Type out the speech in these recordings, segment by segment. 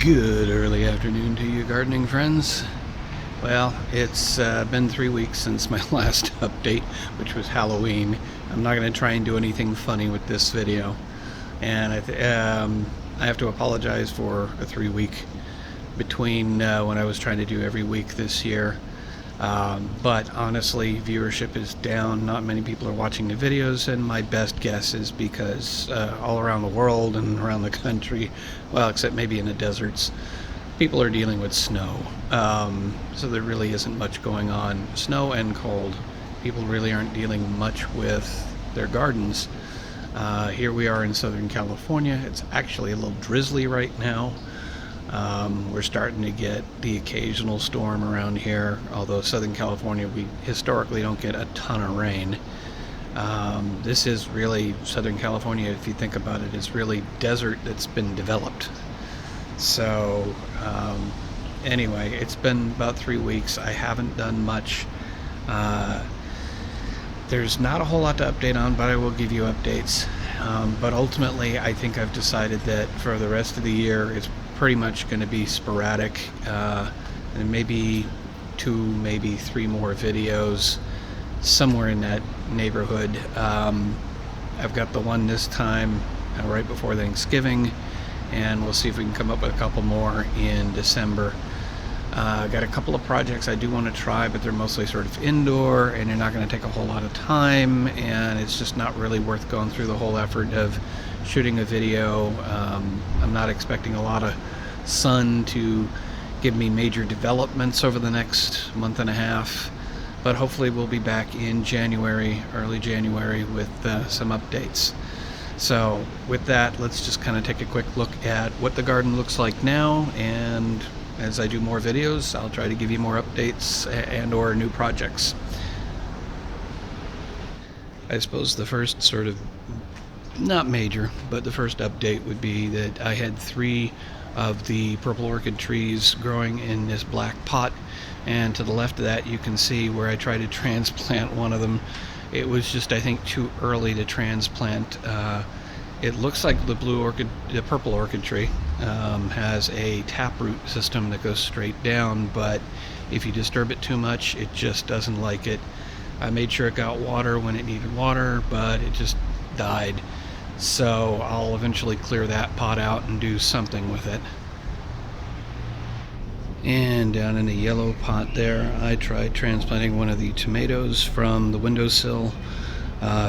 Good early afternoon to you gardening friends. Well, it's been 3 weeks since my last update, which was Halloween. I'm not going to try and do anything funny with this video, and I have to apologize for a 3 week between when I was trying to do every week this year. But honestly, viewership is down. Not many people are watching the videos, and my best guess is because all around the world and around the country, well, except maybe in the deserts, people are dealing with snow. So there really isn't much going on. Snow and cold. People really aren't dealing much with their gardens. Here we are in Southern California. It's actually a little drizzly right now. We're starting to get the occasional storm around here, although Southern California, we historically don't get a ton of rain. This is really, Southern California, if you think about it, is really desert that's been developed. So anyway, it's been about 3 weeks. I haven't done much. There's not a whole lot to update on, but I will give you updates. But ultimately, I think I've decided that for the rest of the year, it's pretty much going to be sporadic, and maybe 2, maybe 3 more videos, somewhere in that neighborhood. I've got the one this time right before Thanksgiving, and we'll see if we can come up with a couple more in December. Got a couple of projects I do want to try, but they're mostly sort of indoor, and they're not going to take a whole lot of time, and it's just not really worth going through the whole effort of shooting a video. I'm not expecting a lot of sun to give me major developments over the next month and a half, but hopefully we'll be back in January, early January, with some updates. So with that, let's just kind of take a quick look at what the garden looks like now, and as I do more videos, I'll try to give you more updates and or new projects. I suppose the first sort of, not major, but the first update would be that I had 3 of the purple orchid trees growing in this black pot, and to the left of that you can see where I tried to transplant one of them. It was just, I think, too early to transplant. It looks like the purple orchid tree has a taproot system that goes straight down, but if you disturb it too much, it just doesn't like it. I made sure it got water when it needed water, but it just died. So I'll eventually clear that pot out and do something with it. And down in the yellow pot there, I tried transplanting one of the tomatoes from the windowsill,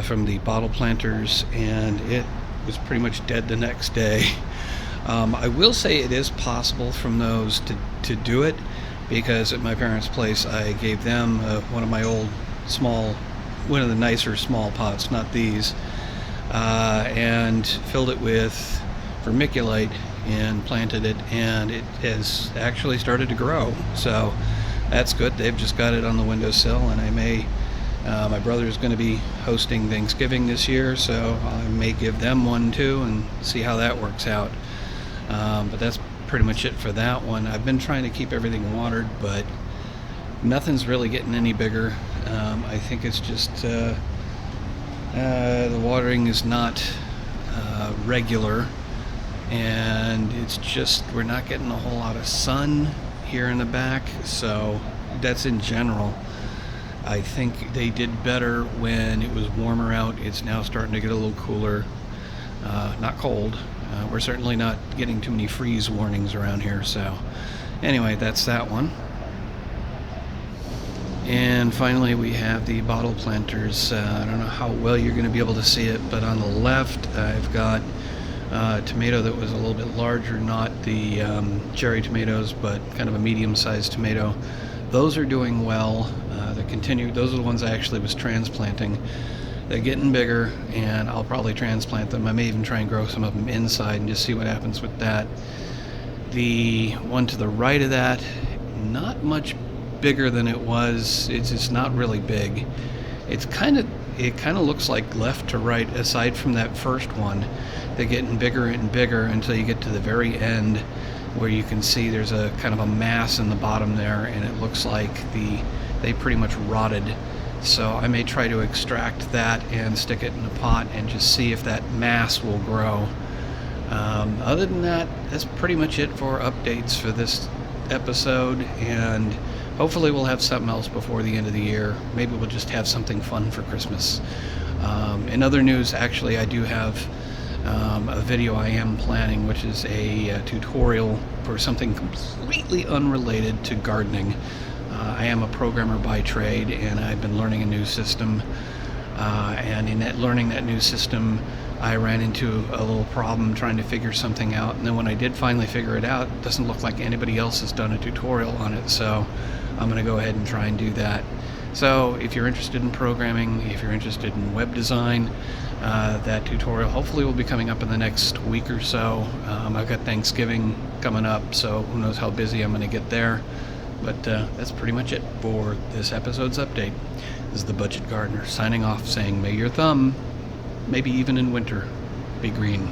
from the bottle planters, and it was pretty much dead the next day. I will say it is possible from those to do it, because at my parents' place I gave them one of my old one of the nicer small pots, not these, and filled it with vermiculite and planted it, and it has actually started to grow. So that's good. They've just got it on the windowsill, and I may, my brother's going to be hosting Thanksgiving this year, so I may give them one too and see how that works out. But that's pretty much it for that one. I've been trying to keep everything watered, but nothing's really getting any bigger. I think it's just the watering is not regular, and it's just we're not getting a whole lot of sun here in the back. So that's in general. I think they did better when it was warmer out. It's now starting to get a little cooler. Not cold. We're certainly not getting too many freeze warnings around here. So anyway, that's that one. And finally, we have the bottle planters. I don't know how well you're going to be able to see it, but on the left I've got a tomato that was a little bit larger, not the cherry tomatoes, but kind of a medium-sized tomato. Those are doing well. Those are the ones I actually was transplanting. They're getting bigger, and I'll probably transplant them. I may even try and grow some of them inside and just see what happens with that. The one to the right of that, not much bigger than it was. It's not really big. It kind of looks like left to right, aside from that first one. They're getting bigger and bigger until you get to the very end, where you can see there's a kind of a mass in the bottom there, and it looks like they pretty much rotted. So I may try to extract that and stick it in a pot and just see if that mass will grow. Other than that, that's pretty much it for updates for this episode, and hopefully we'll have something else before the end of the year. Maybe we'll just have something fun for Christmas. In other news, actually, I do have a video I am planning, which is a tutorial for something completely unrelated to gardening. I am a programmer by trade, and I've been learning a new system, and in learning that new system, I ran into a little problem trying to figure something out, and then when I did finally figure it out, it doesn't look like anybody else has done a tutorial on it, so I'm going to go ahead and try and do that. So if you're interested in programming, if you're interested in web design, that tutorial hopefully will be coming up in the next week or so. I've got Thanksgiving coming up, so who knows how busy I'm going to get there. But that's pretty much it for this episode's update. This is the Budget Gardener signing off, saying may your thumb, maybe even in winter, be green.